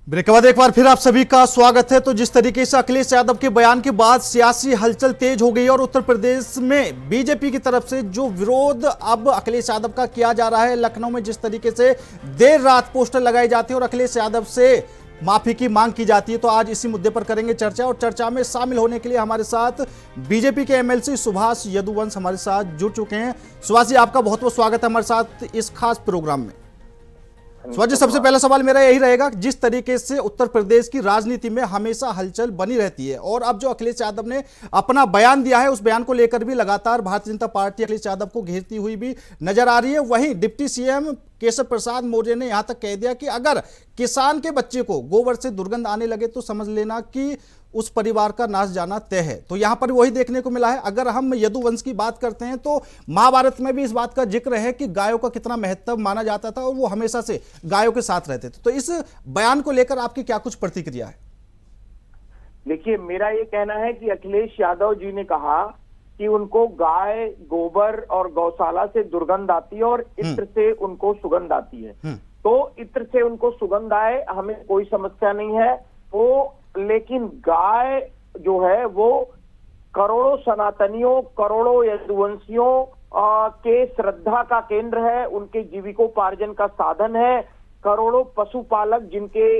Break के बाद एक बार फिर आप सभी का स्वागत है। तो जिस तरीके से अखिलेश यादव के बयान के बाद सियासी हलचल तेज हो गई और उत्तर प्रदेश में बीजेपी की तरफ से जो विरोध अब अखिलेश यादव का किया जा रहा है, लखनऊ में जिस तरीके से देर रात पोस्टर लगाई जाती है और अखिलेश यादव से माफी की मांग की जाती है, तो आज इसी मुद्दे पर करेंगे चर्चा। और चर्चा में शामिल होने के लिए हमारे साथ बीजेपी के एमएलसी सुभाष यदुवंश हमारे साथ जुड़ चुके हैं। सुभाष जी, आपका बहुत बहुत स्वागत है हमारे साथ इस खास प्रोग्राम में। सुभाष जी, सबसे पहला सवाल मेरा यही रहेगा, जिस तरीके से उत्तर प्रदेश की राजनीति में हमेशा हलचल बनी रहती है और अब जो अखिलेश यादव ने अपना बयान दिया है, उस बयान को लेकर भी लगातार भारतीय जनता पार्टी अखिलेश यादव को घेरती हुई भी नजर आ रही है। वहीं डिप्टी सीएम केशव प्रसाद मौर्य ने यहां तक कह दिया कि अगर किसान के बच्चे को गोबर से दुर्गंध आने लगे तो समझ लेना कि उस परिवार का नाश जाना तय है। तो यहां पर वही देखने को मिला है। अगर हम यदुवंश की बात करते हैं तो महाभारत में भी इस बात का जिक्र है कि गायों का कितना महत्व माना जाता था और वो हमेशा से गायों के साथ रहते थे। तो इस बयान को लेकर आपकी क्या कुछ प्रतिक्रिया है? देखिए, मेरा ये कहना है कि अखिलेश यादव जी ने कहा कि उनको गाय गोबर और गौशाला से दुर्गंध आती है और इत्र से उनको सुगंध आती है। तो इत्र से उनको सुगंध आए, हमें कोई समस्या नहीं है वो, लेकिन गाय जो है वो करोड़ों सनातनियों, करोड़ों यदुवंशियों के श्रद्धा का केंद्र है, उनके जीविकोपार्जन का साधन है। करोड़ों पशुपालक जिनके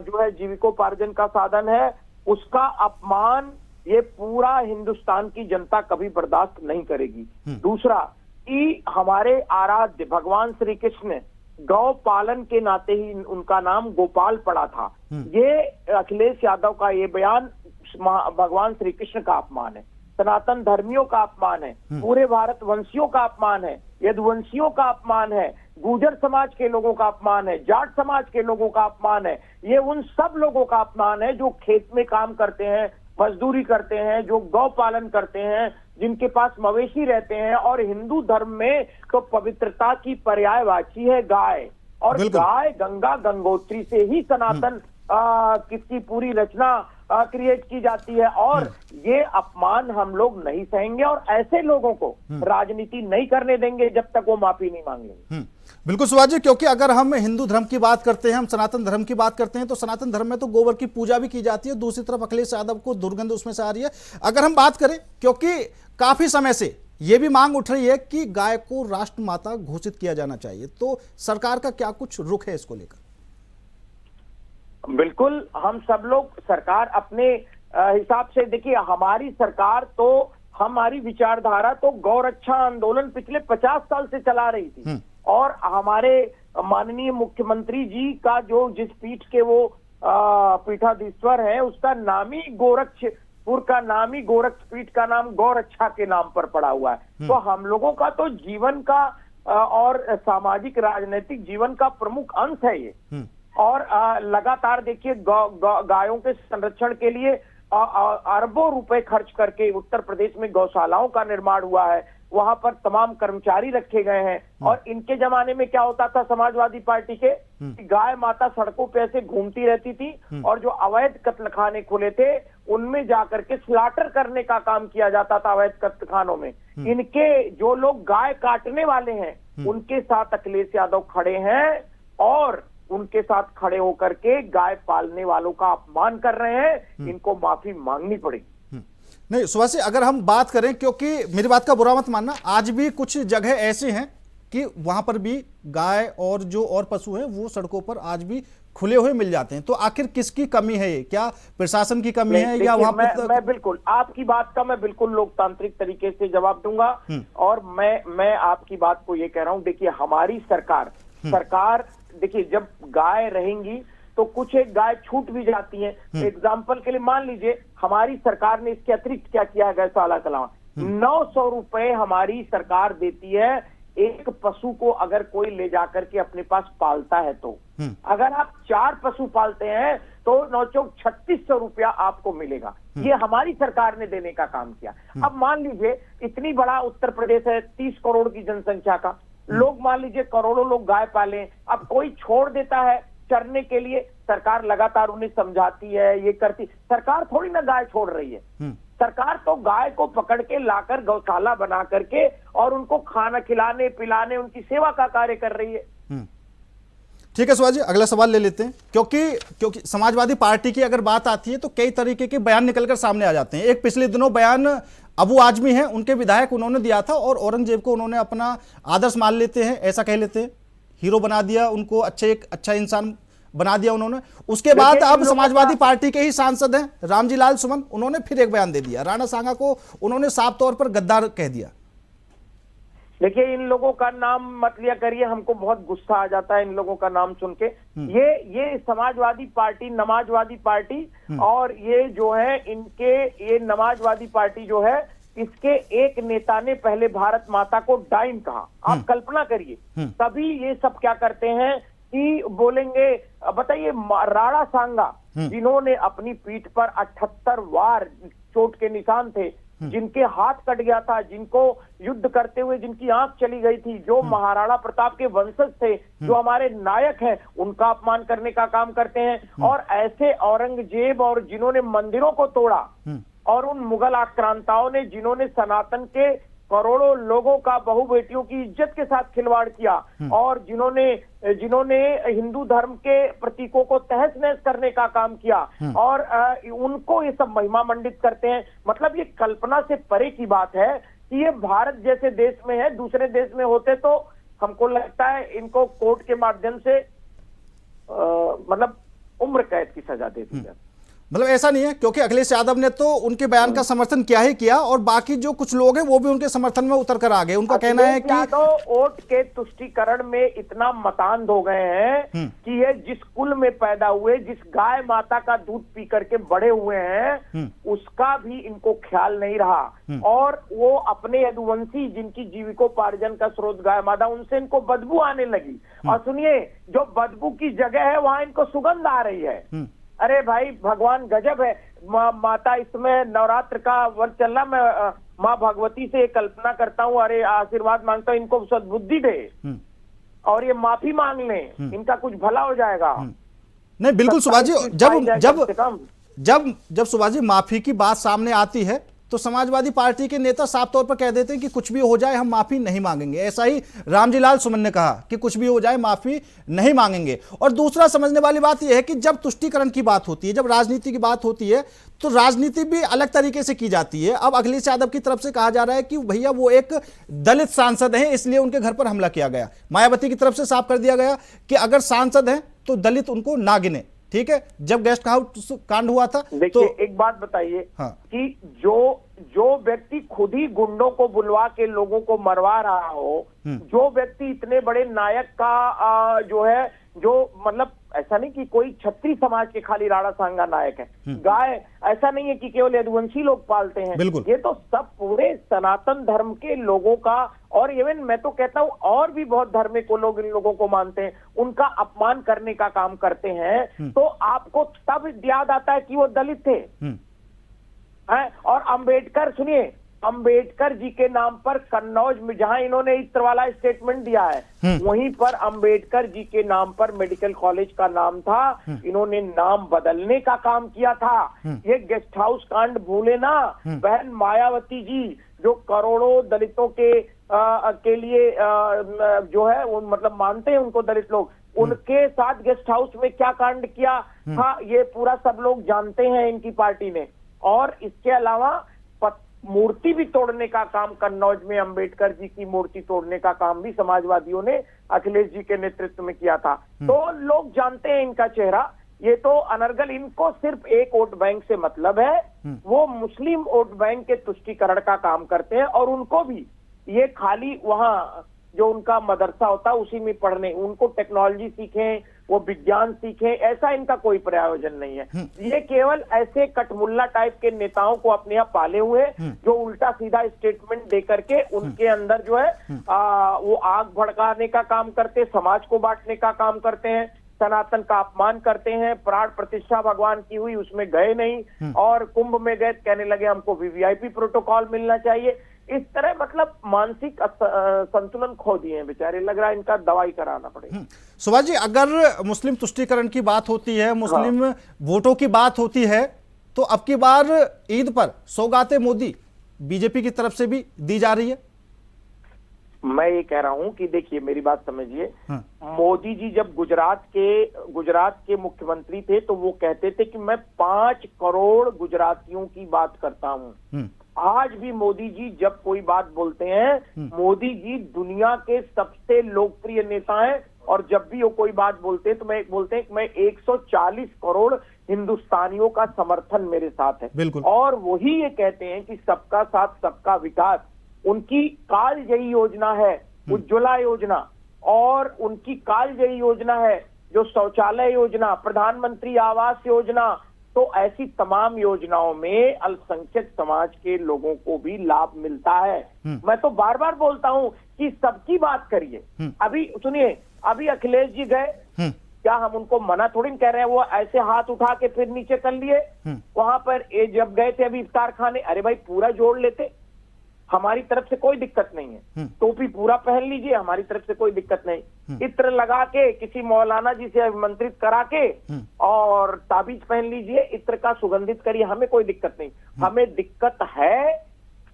जो है जीविकोपार्जन का साधन है, उसका अपमान ये पूरा हिंदुस्तान की जनता कभी बर्दाश्त नहीं करेगी। दूसरा कि हमारे आराध्य भगवान श्री कृष्ण गौ पालन के नाते ही उनका नाम गोपाल पड़ा था। ये अखिलेश यादव का ये बयान भगवान श्री कृष्ण का अपमान है, सनातन धर्मियों का अपमान है, पूरे भारत वंशियों का अपमान है, यदुवंशियों का अपमान है, गुर्जर समाज के लोगों का अपमान है, जाट समाज के लोगों का अपमान है। ये उन सब लोगों का अपमान है जो खेत में काम करते हैं, मजदूरी करते हैं, जो गौ पालन करते हैं, जिनके पास मवेशी रहते हैं। और हिंदू धर्म में तो पवित्रता की पर्यायवाची है गाय, और गाय गंगा गंगोत्री से ही सनातन किसकी पूरी रचना क्रिएट की जाती है। और ये अपमान हम लोग नहीं सहेंगे और ऐसे लोगों को राजनीति नहीं करने देंगे जब तक वो माफी नहीं मांगेंगे। बिल्कुल सुभाष जी, क्योंकि अगर हम हिंदू धर्म की बात करते हैं, हम सनातन धर्म की बात करते हैं, तो सनातन धर्म में तो गोबर की पूजा भी की जाती है। दूसरी तरफ अखिलेश यादव को दुर्गंध उसमें से आ रही है। अगर हम बात करें, क्योंकि काफी समय से ये भी मांग उठ रही है कि गाय को राष्ट्र माता घोषित किया जाना चाहिए, तो सरकार का क्या कुछ रुख है इसको लेकर? बिल्कुल, हम सब लोग सरकार अपने हिसाब से, देखिए हमारी सरकार तो, हमारी विचारधारा तो गौरक्षा आंदोलन पिछले 50 साल से चला रही थी। और हमारे माननीय मुख्यमंत्री जी का जो जिस पीठ के वो पीठाधीश्वर है, उसका नाम ही गोरक्षपुर का नाम ही, गोरक्ष पीठ का नाम गौरक्षा के नाम पर पड़ा हुआ है। तो हम लोगों का तो जीवन का और सामाजिक राजनीतिक जीवन का प्रमुख अंश है ये। और लगातार देखिए गायों के संरक्षण के लिए अरबों रुपए खर्च करके उत्तर प्रदेश में गौशालाओं का निर्माण हुआ है, वहां पर तमाम कर्मचारी रखे गए हैं। और इनके जमाने में क्या होता था समाजवादी पार्टी के, गाय माता सड़कों पे ऐसे घूमती रहती थी और जो अवैध कत्लखाने खुले थे उनमें जाकर के स्लॉटर करने का काम किया जाता था अवैध कत्लखानों में। इनके जो लोग गाय काटने वाले हैं उनके साथ अखिलेश यादव खड़े हैं और उनके साथ खड़े होकर के गाय पालने वालों का अपमान कर रहे हैं। इनको माफी मांगनी पड़ेगी। नहीं सुभाष जी, अगर हम बात करें, क्योंकि मेरी बात का बुरा मत मानना, आज भी कुछ जगह ऐसी हैं कि वहां पर भी गाय और जो और पशु हैं वो सड़कों पर आज भी खुले हुए मिल जाते हैं। तो आखिर किसकी कमी है ये? क्या प्रशासन की कमी है या वहां पर? मैं बिल्कुल आपकी बात का मैं बिल्कुल लोकतांत्रिक तरीके से जवाब दूंगा। और मैं आपकी बात को ये कह रहा हूं, देखिए हमारी सरकार देखिए, जब गाय रहेंगी तो कुछ एक गाय छूट भी जाती है। एग्जाम्पल के लिए मान लीजिए, हमारी सरकार ने इसके अतिरिक्त क्या किया है, गौशाला के अलावा 900 रुपए हमारी सरकार देती है एक पशु को, अगर कोई ले जाकर के अपने पास पालता है तो। अगर आप 4 पशु पालते हैं तो 9,3600 रुपया आपको मिलेगा। ये हमारी सरकार ने देने का काम किया। अब मान लीजिए इतनी बड़ा उत्तर प्रदेश है, 30 करोड़ की जनसंख्या का, लोग मान लीजिए करोड़ों लोग गाय पालें, अब कोई छोड़ देता है चरने के लिए, सरकार लगातार उन्हें समझाती है, ये करती, सरकार थोड़ी ना गाय छोड़ रही है। सरकार तो गाय को पकड़ के लाकर गौशाला बना करके और उनको खाना खिलाने पिलाने, उनकी सेवा का कार्य कर रही है। ठीक है सुभाष जी, अगला सवाल ले लेते हैं, क्योंकि समाजवादी पार्टी की अगर बात आती है तो कई तरीके के बयान निकलकर सामने आ जाते हैं। एक पिछले दिनों बयान अबू आजमी हैं, उनके विधायक, उन्होंने दिया था और औरंगजेब को उन्होंने अपना आदर्श मान लेते हैं, ऐसा कह लेते हैं, हीरो बना दिया उनको, एक अच्छा इंसान बना दिया उन्होंने। उसके बाद अब समाजवादी पार्टी के ही सांसद हैं रामजी लाल सुमन, उन्होंने फिर एक बयान दे दिया, राणा सांगा को उन्होंने साफ तौर पर गद्दार कह दिया। देखिए, इन लोगों का नाम मत लिया करिए, हमको बहुत गुस्सा आ जाता है इन लोगों का नाम सुन के। ये समाजवादी पार्टी, नमाजवादी पार्टी, और ये जो है इनके, ये नमाजवादी पार्टी जो है, इसके एक नेता ने पहले भारत माता को डाइन कहा। आप कल्पना करिए, तभी ये सब क्या करते हैं कि बोलेंगे। बताइए, राणा सांगा जिन्होंने अपनी पीठ पर 78 वार चोट के निशान थे, जिनके हाथ कट गया था, जिनको युद्ध करते हुए जिनकी आंख चली गई थी, जो महाराणा प्रताप के वंशज थे, जो हमारे नायक हैं, उनका अपमान करने का काम करते हैं। और ऐसे औरंगजेब और जिन्होंने मंदिरों को तोड़ा, और उन मुगल आक्रांताओं ने जिन्होंने सनातन के करोड़ों लोगों का, बहु बेटियों की इज्जत के साथ खिलवाड़ किया, और जिन्होंने हिंदू धर्म के प्रतीकों को तहस नहस करने का काम किया, और उनको ये सब महिमा मंडित करते हैं। मतलब ये कल्पना से परे की बात है कि ये भारत जैसे देश में है, दूसरे देश में होते तो हमको लगता है इनको कोर्ट के माध्यम से मतलब उम्र कैद की सजा दे दी जाए। मतलब ऐसा नहीं है, क्योंकि अखिलेश यादव ने तो उनके बयान का समर्थन किया ही किया, और बाकी जो कुछ लोग हैं वो भी उनके समर्थन में उतर कर आ गए। उनका कहना है कि यादव वोट के तुष्टीकरण में इतना मतान्ध हो गए हैं कि ये जिस कुल में पैदा हुए, जिस गाय माता का दूध पी करके बड़े हुए हैं, उसका भी इनको ख्याल नहीं रहा। और वो अपने यदुवंशी जिनकी जीविकोपार्जन का स्रोत गाय माता, उनसे इनको बदबू आने लगी। और सुनिए, जो बदबू की जगह है वहां इनको सुगंध आ रही है। अरे भाई, भगवान गजब है। माता इसमें नवरात्र का वर्ष चल रहा, मैं माँ भगवती से कल्पना करता हूँ, अरे आशीर्वाद मांगता हूँ, इनको सद्बुद्धि दे और ये माफी मांग लें, इनका कुछ भला हो जाएगा। नहीं, बिल्कुल सुभाष जी, जब सुभाष जी माफी की बात सामने आती है तो समाजवादी पार्टी के नेता साफ तौर पर कह देते हैं कि कुछ भी हो जाए हम माफी नहीं मांगेंगे। ऐसा ही रामजी लाल सुमन ने कहा कि कुछ भी हो जाए माफी नहीं मांगेंगे। और दूसरा समझने वाली बात यह है कि जब तुष्टीकरण की बात होती है, जब राजनीति की बात होती है, तो राजनीति भी अलग तरीके से की जाती है। अब अखिलेश यादव की तरफ से कहा जा रहा है कि भैया वो एक दलित सांसद है, इसलिए उनके घर पर हमला किया गया। मायावती की तरफ से साफ कर दिया गया कि अगर सांसद है तो दलित उनको ना गिने। ठीक है, जब गेस्ट हाउस कांड हुआ था, देखिए तो एक बात बताइए, हाँ, कि जो व्यक्ति खुद ही गुंडों को बुलवा के लोगों को मरवा रहा हो, जो व्यक्ति इतने बड़े नायक का जो है, जो मतलब ऐसा नहीं कि कोई क्षत्रिय समाज के खाली राणा सांगा नायक है, गाय ऐसा नहीं है कि केवल यदुवंशी लोग पालते हैं, ये तो सब पूरे सनातन धर्म के लोगों का, और इवन मैं तो कहता हूं और भी बहुत धार्मिक लोग इन लोगों को मानते हैं, उनका अपमान करने का काम करते हैं। तो आपको तब याद आता है कि वो दलित थे। और अंबेडकर, सुनिए, अंबेडकर जी के नाम पर कन्नौज में जहां इन्होंने इत्र वाला स्टेटमेंट दिया है, वहीं पर अंबेडकर जी के नाम पर मेडिकल कॉलेज का नाम था, इन्होंने नाम बदलने का काम किया था। ये गेस्ट हाउस कांड भूले ना, बहन मायावती जी जो करोड़ों दलितों के लिए जो है वो मतलब मानते हैं उनको दलित लोग, उनके साथ गेस्ट हाउस में क्या कांड किया था ये पूरा सब लोग जानते हैं इनकी पार्टी ने। और इसके अलावा मूर्ति भी तोड़ने का काम कन्नौज में, अंबेडकर जी की मूर्ति तोड़ने का काम भी समाजवादियों ने अखिलेश जी के नेतृत्व में किया था। तो लोग जानते हैं इनका चेहरा। ये तो अनर्गल, इनको सिर्फ एक वोट बैंक से मतलब है, वो मुस्लिम वोट बैंक के तुष्टीकरण का काम करते हैं। और उनको भी ये खाली वहां जो उनका मदरसा होता है उसी में पढ़ने, उनको टेक्नोलॉजी सीखें, वो विज्ञान सीखें, ऐसा इनका कोई प्रयोजन नहीं है। ये केवल ऐसे कटमुल्ला टाइप के नेताओं को अपने यहाँ पाले हुए, जो उल्टा सीधा स्टेटमेंट दे करके उनके अंदर जो है वो आग भड़काने का काम करते, समाज को बांटने का काम करते हैं, सनातन का अपमान करते हैं। प्राण प्रतिष्ठा भगवान की हुई, उसमें गए नहीं, और कुंभ में गए कहने लगे हमको वीवीआईपी प्रोटोकॉल मिलना चाहिए। इस तरह मतलब मानसिक संतुलन खो दिए हैं बेचारे, लग रहा है इनका दवाई कराना पड़ेगा। सुभाष जी, अगर मुस्लिम तुष्टीकरण की बात होती है, मुस्लिम वोटों की बात होती है, तो अब की बार ईद पर सौगाते मोदी बीजेपी की तरफ से भी दी जा रही है। मैं ये कह रहा हूं कि देखिए मेरी बात समझिए। हाँ। मोदी जी जब गुजरात के मुख्यमंत्री थे तो वो कहते थे कि मैं 5 करोड़ गुजरातियों की बात करता हूं। आज भी मोदी जी जब कोई बात बोलते हैं, मोदी जी दुनिया के सबसे लोकप्रिय नेता हैं और जब भी वो कोई बात बोलते हैं तो बोलते हैं कि मैं 140 करोड़ हिंदुस्तानियों का समर्थन मेरे साथ है। बिल्कुल। और वही ये कहते हैं कि सबका साथ सबका विकास उनकी कालजयी योजना है, उज्ज्वला योजना, और उनकी कालजयी योजना है जो शौचालय योजना, प्रधानमंत्री आवास योजना। तो ऐसी तमाम योजनाओं में अल्पसंख्यक समाज के लोगों को भी लाभ मिलता है। मैं तो बार बार बोलता हूं कि सबकी बात करिए। अभी सुनिए, अभी अखिलेश जी गए, क्या हम उनको मना थोड़ी कह रहे हैं, वो ऐसे हाथ उठा के फिर नीचे कर लिए। वहां पर जब गए थे अभी इफ्तार खाने, अरे भाई पूरा जोड़ लेते, हमारी तरफ से कोई दिक्कत नहीं है। टोपी पूरा पहन लीजिए, हमारी तरफ से कोई दिक्कत नहीं। इत्र लगा के किसी मौलाना जी से अभिमंत्रित करा के और ताबीज पहन लीजिए, इत्र का सुगंधित करिए, हमें कोई दिक्कत नहीं। हमें दिक्कत है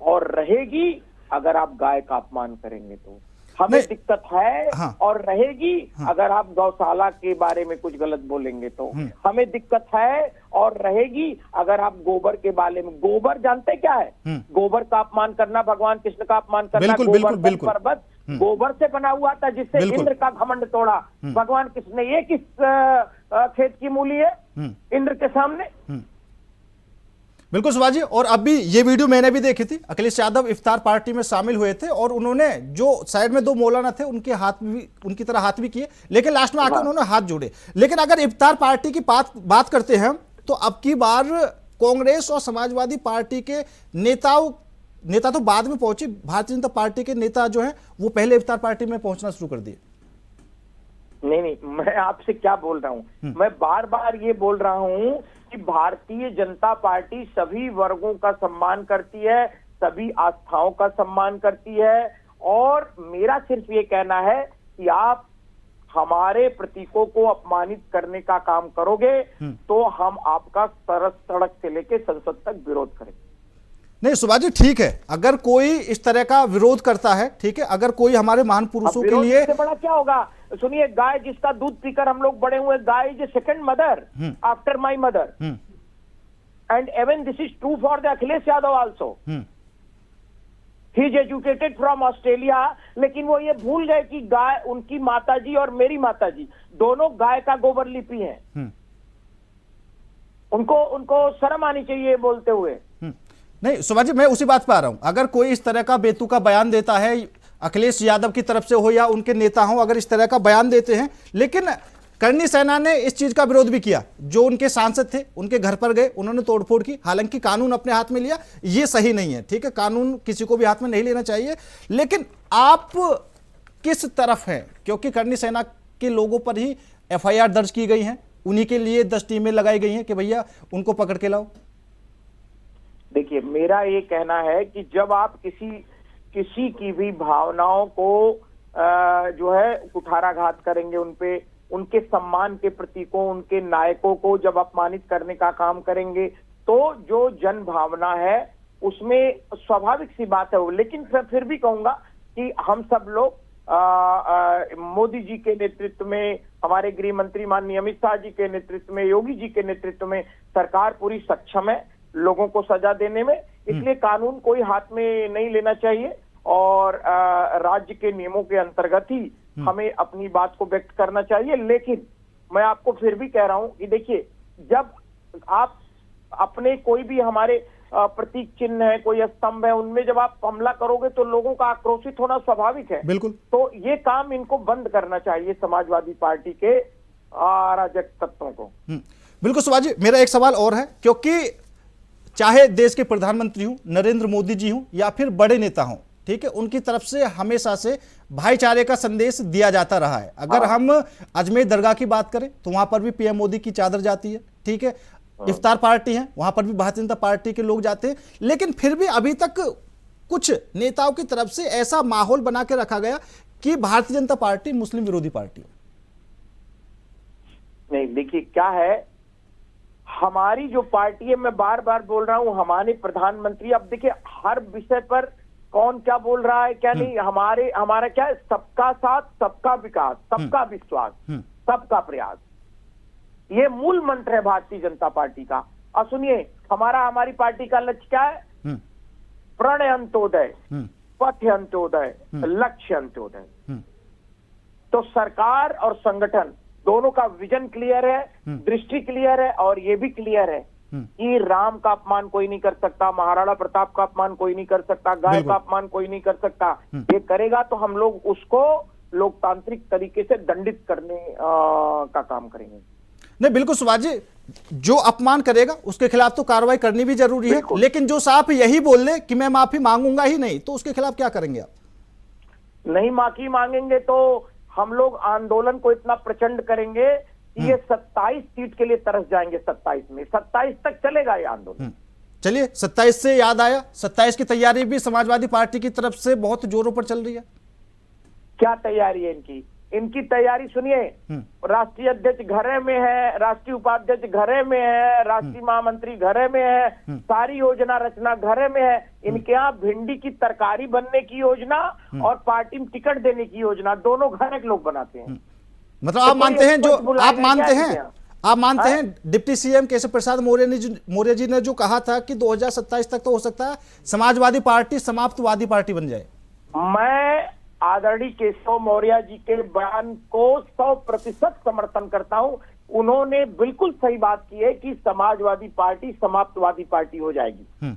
और रहेगी अगर आप गाय का अपमान करेंगे तो। हमें दिक्कत है और रहेगी अगर आप गौशाला के बारे में कुछ गलत बोलेंगे तो। हमें दिक्कत है और रहेगी अगर आप गोबर के बारे में, गोबर जानते क्या है? गोबर का अपमान करना, भगवान कृष्ण का अपमान करना। गोवर्धन पर्वत गोबर से बना हुआ था जिससे इंद्र का घमंड तोड़ा भगवान कृष्ण ने। ये किस खेत की मूली है इंद्र के सामने? बिल्कुल सुभाष जी, और अभी ये वीडियो मैंने भी देखी थी, अखिलेश यादव इफ्तार पार्टी में शामिल हुए थे और उन्होंने जो साइड में 2 मौलाना थे उनके हाथ भी, उनकी तरह हाथ भी किए, लेकिन लास्ट में आकर उन्होंने हाथ जोड़े। लेकिन अगर इफ्तार पार्टी की बात करते हैं तो अब की बार कांग्रेस और समाजवादी पार्टी के नेता तो बाद में पहुंचे, भारतीय जनता पार्टी के नेता जो है वो पहले इफ्तार पार्टी में पहुंचना शुरू कर दिए। नहीं, मैं आपसे क्या बोल रहा हूं, मैं बार बार ये बोल रहा हूं कि भारतीय जनता पार्टी सभी वर्गों का सम्मान करती है, सभी आस्थाओं का सम्मान करती है। और मेरा सिर्फ ये कहना है कि आप हमारे प्रतीकों को अपमानित करने का काम करोगे तो हम आपका सड़क से लेकर संसद तक विरोध करेंगे। नहीं सुभाष जी, ठीक है, अगर कोई इस तरह का विरोध करता है, ठीक है, अगर कोई हमारे महान पुरुषों के लिए, से बड़ा क्या होगा? सुनिए, गाय जिसका दूध पीकर हम लोग बड़े हुए, guy is second mother after my mother, and even this is true for the Akhilesh Yadav also. He is educated from Australia, लेकिन वो ये भूल गए कि गाय, उनकी माताजी और मेरी माताजी दोनों गाय का गोबर लिपि हैं। उनको शर्म आनी चाहिए बोलते हुए। नहीं सुभाष जी, मैं उसी बात पर आ रहा हूं, अगर कोई इस तरह का बेतुका बयान देता है, अखिलेश यादव की तरफ से हो या उनके नेता हो, अगर इस तरह का बयान देते हैं, लेकिन करणी सेना ने इस चीज का विरोध भी किया, जो उनके सांसद थे उनके घर पर गए, उन्होंने तोड़फोड़ की, हालांकि कानून अपने हाथ में लिया, ये सही नहीं है, ठीक है, कानून किसी को भी हाथ में नहीं लेना चाहिए। लेकिन आप किस तरफ हैं? क्योंकि करणी सेना के लोगों पर ही FIR दर्ज की गई है, उन्हीं के लिए 10 टीमें लगाई गई हैं कि भैया उनको पकड़ के लाओ। देखिए, मेरा ये कहना है कि जब आप किसी की भी भावनाओं को जो है कुठाराघात करेंगे, उनपे, उनके सम्मान के प्रतीकों, उनके नायकों को जब अपमानित करने का काम करेंगे, तो जो जन भावना है उसमें स्वाभाविक सी बात है वो। लेकिन फिर भी कहूंगा कि हम सब लोग मोदी जी के नेतृत्व में, हमारे गृह मंत्री माननीय अमित शाह जी के नेतृत्व में, योगी जी के नेतृत्व में सरकार पूरी सक्षम है लोगों को सजा देने में। इसलिए कानून कोई हाथ में नहीं लेना चाहिए और राज्य के नियमों के अंतर्गत ही हमें अपनी बात को व्यक्त करना चाहिए। लेकिन मैं आपको फिर भी कह रहा हूं कि देखिए, जब आप अपने कोई भी हमारे प्रतीक चिन्ह है, कोई स्तंभ है, उनमें जब आप हमला करोगे तो लोगों का आक्रोशित होना स्वाभाविक है। बिल्कुल। तो ये काम इनको बंद करना चाहिए, समाजवादी पार्टी के अराजक तत्वों को। बिल्कुल सुभाष जी, मेरा एक सवाल और है, क्योंकि चाहे देश के प्रधानमंत्री हूं, नरेंद्र मोदी जी हूं या फिर बड़े नेता हों, ठीक है, उनकी तरफ से हमेशा से भाईचारे का संदेश दिया जाता रहा है। अगर हम अजमेर दरगाह की बात करें तो वहां पर भी PM मोदी की चादर जाती है, ठीक है, इफ्तार पार्टी है वहां पर भी भारतीय जनता पार्टी के लोग जाते हैं, लेकिन फिर भी अभी तक कुछ नेताओं की तरफ से ऐसा माहौल बना के रखा गया कि भारतीय जनता पार्टी मुस्लिम विरोधी पार्टी है। नहीं, देखिए क्या है, हमारी जो पार्टी है, मैं बार बार बोल रहा हूं, हमारे प्रधानमंत्री, अब देखिए हर विषय पर कौन क्या बोल रहा है क्या नहीं, हमारा क्या है, सबका साथ, सबका विकास, सबका विश्वास, सबका प्रयास, ये मूल मंत्र है भारतीय जनता पार्टी का। और सुनिए, हमारी पार्टी का लक्ष्य क्या है? प्रणय अंत्योदय, पथ अंत्योदय, लक्ष्य अंत्योदय। तो सरकार और संगठन दोनों का विजन क्लियर है, दृष्टि क्लियर है, और ये भी क्लियर है कि राम का अपमान कोई नहीं कर सकता, महाराणा प्रताप का अपमान कोई नहीं कर सकता, गाय का अपमान कोई नहीं कर सकता। ये करेगा तो हम लोग उसको लोकतांत्रिक तरीके से दंडित करने का काम करेंगे। नहीं, बिल्कुल सुभाष जी, जो अपमान करेगा उसके खिलाफ तो कार्रवाई करनी भी जरूरी है, लेकिन जो साफ यही बोल ले कि मैं माफी मांगूंगा ही नहीं, तो उसके खिलाफ क्या करेंगे आप? नहीं माफी मांगेंगे तो हम लोग आंदोलन को इतना प्रचंड करेंगे कि ये 27 सीट के लिए तरस जाएंगे। 27 तक चलेगा ये आंदोलन। चलिए, 27 से याद आया, 27 की तैयारी भी समाजवादी पार्टी की तरफ से बहुत जोरों पर चल रही है। क्या तैयारी है इनकी तैयारी सुनिए, राष्ट्रीय अध्यक्ष घरे में है, राष्ट्रीय उपाध्यक्ष घरे में है, राष्ट्रीय महामंत्री घरे में है, सारी योजना रचना घरे में है। इनके यहाँ भिंडी की तरकारी बनने की योजना और पार्टी में टिकट देने की योजना, दोनों घर के लोग बनाते हैं। मतलब आप मानते हैं, जो आप मानते हैं डिप्टी सीएम केशव प्रसाद मौर्य जी ने जो कहा था कि 2027 तक तो हो सकता है समाजवादी पार्टी समाप्तवादी पार्टी बन जाए? मैं आदरणीय केशव मौर्य जी के बयान को 100% समर्थन करता हूं। उन्होंने बिल्कुल सही बात की है कि समाजवादी पार्टी समाप्तवादी पार्टी हो जाएगी।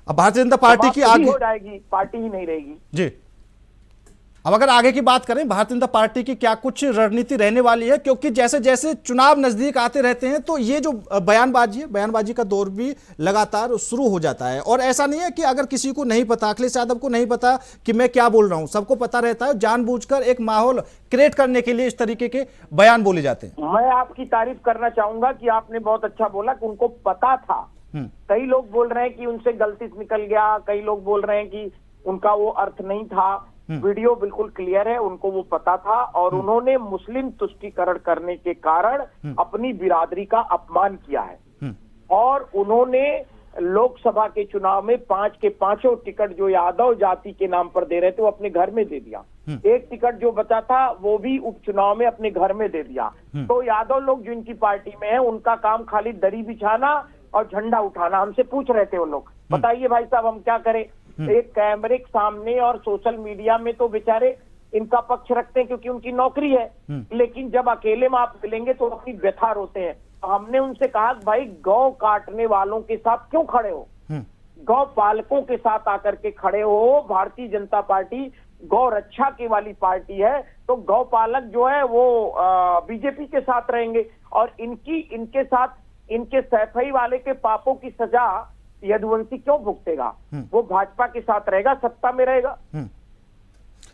अब भारतीय जनता पार्टी की आगे हो जाएगी, पार्टी ही नहीं रहेगी जी। अब अगर आगे की बात करें, भारतीय जनता पार्टी की क्या कुछ रणनीति रहने वाली है? क्योंकि जैसे जैसे चुनाव नजदीक आते रहते हैं तो ये जो बयानबाजी का दौर भी लगातार शुरू हो जाता है। और ऐसा नहीं है कि अगर किसी को नहीं पता, अखिलेश यादव को नहीं पता कि मैं क्या बोल रहा हूं, सबको पता रहता है। जानबूझकर एक माहौल क्रिएट करने के लिए इस तरीके के बयान बोले जाते हैं। मैं आपकी तारीफ करना चाहूंगा कि आपने बहुत अच्छा बोला कि उनको पता था। कई लोग बोल रहे हैं कि उनसे गलती से निकल गया, कई लोग बोल रहे हैं कि उनका वो अर्थ नहीं था। वीडियो बिल्कुल क्लियर है, उनको वो पता था और उन्होंने मुस्लिम तुष्टीकरण करने के कारण अपनी बिरादरी का अपमान किया है। और उन्होंने लोकसभा के चुनाव में 5 के 5 टिकट जो यादव जाति के नाम पर दे रहे थे वो अपने घर में दे दिया। एक टिकट जो बचा था वो भी उपचुनाव में अपने घर में दे दिया। तो यादव लोग जो इनकी पार्टी में है, उनका काम खाली दरी बिछाना और झंडा उठाना। हमसे पूछ रहे थे वो लोग, बताइए भाई साहब हम क्या करें? एक कैमरे के सामने और सोशल मीडिया में तो बेचारे इनका पक्ष रखते हैं क्योंकि उनकी नौकरी है, लेकिन जब अकेले में आप मिलेंगे तो अपनी व्यथा रोते हैं। तो हमने उनसे कहा भाई गौ काटने वालों के साथ क्यों खड़े हो, गौ पालकों के साथ आकर के खड़े हो। भारतीय जनता पार्टी गौ रक्षा की वाली पार्टी है, तो गौ पालक जो है वो बीजेपी के साथ रहेंगे और इनके साथ इनके सैफई वाले के पापों की सजा यदुवंशी क्यों भुगतेगा? वो भाजपा के साथ रहेगा, सत्ता में रहेगा।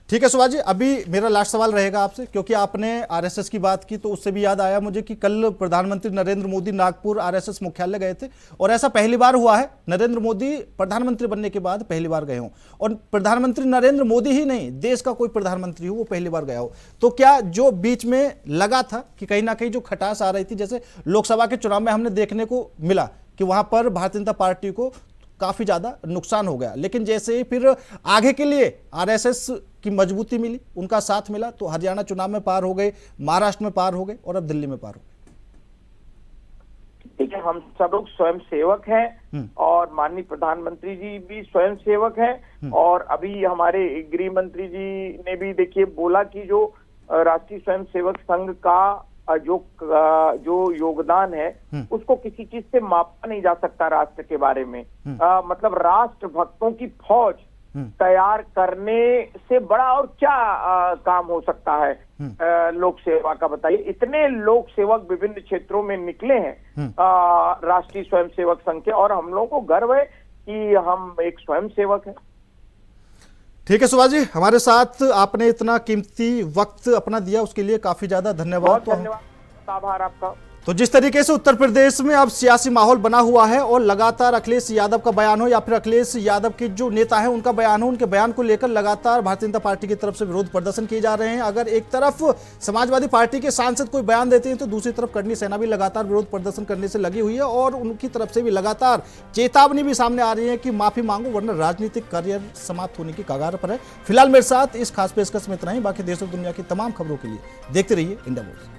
ठीक है सुभाष जी, अभी मेरा लास्ट सवाल रहेगा आपसे, क्योंकि आपने आरएसएस की बात की तो उससे भी याद आया मुझे कि कल प्रधानमंत्री नरेंद्र मोदी नागपुर आरएसएस मुख्यालय गए थे और ऐसा पहली बार हुआ है, नरेंद्र मोदी प्रधानमंत्री बनने के बाद पहली बार गए हों। और प्रधानमंत्री नरेंद्र मोदी ही नहीं, देश का कोई प्रधानमंत्री हो वो पहली बार गया हो। तो क्या जो बीच में लगा था कि कहीं ना कहीं जो खटास आ रही थी, जैसे लोकसभा के चुनाव में हमने देखने को मिला कि वहां पर भारतीय जनता पार्टी को काफी ज्यादा नुकसान हो गया, लेकिन जैसे ही फिर आगे के लिए आरएसएस की मजबूती मिली, उनका साथ मिला, तो हरियाणा चुनाव में पार हो गए, महाराष्ट्र में पार हो गए और अब दिल्ली में पार हो गए। ठीक है, हम सब लोग स्वयं सेवक हैं और माननीय प्रधानमंत्री जी भी स्वयं सेवक हैं। और अभी हमारे गृह मंत्री जी ने भी देखिए बोला कि जो राष्ट्रीय स्वयं सेवक संघ का जो योगदान है उसको किसी चीज से मापा नहीं जा सकता। राष्ट्र के बारे में मतलब राष्ट्र भक्तों की फौज तैयार करने से बड़ा और क्या काम हो सकता है लोक सेवा का? बताइए, इतने लोक सेवक विभिन्न क्षेत्रों में निकले हैं राष्ट्रीय स्वयं सेवक संघ के, और हम लोगों को गर्व है कि हम एक स्वयं सेवक हैं। ठीक है सुभाष जी, हमारे साथ आपने इतना कीमती वक्त अपना दिया उसके लिए काफी ज्यादा धन्यवाद। बहुत धन्यवाद, आभार आपका। तो जिस तरीके से उत्तर प्रदेश में अब सियासी माहौल बना हुआ है और लगातार अखिलेश यादव का बयान हो या फिर अखिलेश यादव के जो नेता हैं उनका बयान हो, उनके बयान को लेकर लगातार भारतीय जनता पार्टी की तरफ से विरोध प्रदर्शन किए जा रहे हैं। अगर एक तरफ समाजवादी पार्टी के सांसद कोई बयान देते हैं तो दूसरी तरफ करणी सेना भी लगातार विरोध प्रदर्शन करने से लगी हुई है और उनकी तरफ से भी लगातार चेतावनी भी सामने आ रही है कि माफी मांगो वरना राजनीतिक करियर समाप्त होने की कगार पर है। फिलहाल मेरे साथ इस खास पेशकश में इतना ही। बाकी देश और दुनिया की तमाम खबरों के लिए देखते रहिए इंडिया वॉइस।